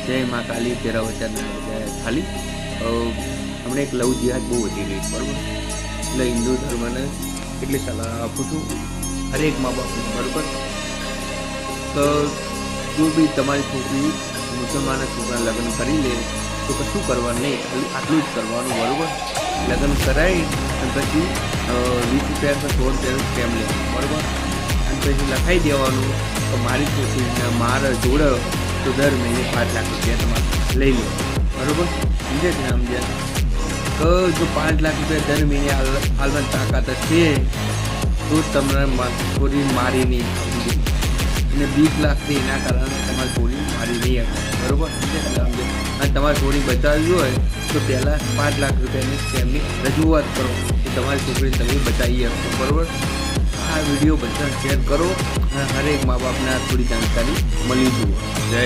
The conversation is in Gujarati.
જય મા કાલી તેરા વચન ખાલી હમણાં એક લવ જિહાદ બહુ વધી ગઈ બરાબર. એટલે હિન્દુ ધર્મને એટલી સલાહ આપું છું હરેક મા બાપને બરાબર. તો જો બી તમારી છોકરી મુસલમાન છોકરા લગ્ન કરી લે તો કશું કરવાનું નહીં, ખાલી આટલું જ કરવાનું બરાબર. લગ્ન કરાવી અને પછી 20 રૂપિયા કે 100 રૂપિયાનું સ્કેમ લે બરાબર. અને પછી લખાઈ દેવાનું તો મારી છોકરીને મારા જોડે તો દર મહિને 5 લાખ રૂપિયા તમારે લઈ લો બરાબર. સમજે કે ના સમજ્યા? તો જો 5 લાખ રૂપિયા દર મહિને હાલમાં તાકાત છે તો તમને છોરી મારી નહીં અને 20 લાખથી એના કારણે તમારી છોરી મારી નહીં આપે બરાબર. સમજે કે ના સમજે? અને તમારી છોરી બચાવવી હોય તો પહેલાં 5 લાખ રૂપિયાની સ્કેમની રજૂઆત કરો તો તમારી છોકરીને તમે બચાવી આપશો બરાબર. આ વિડીયો બધા શેર કરો અને હરેક મા બાપને થોડી જાણકારી મળી જુઓ. જય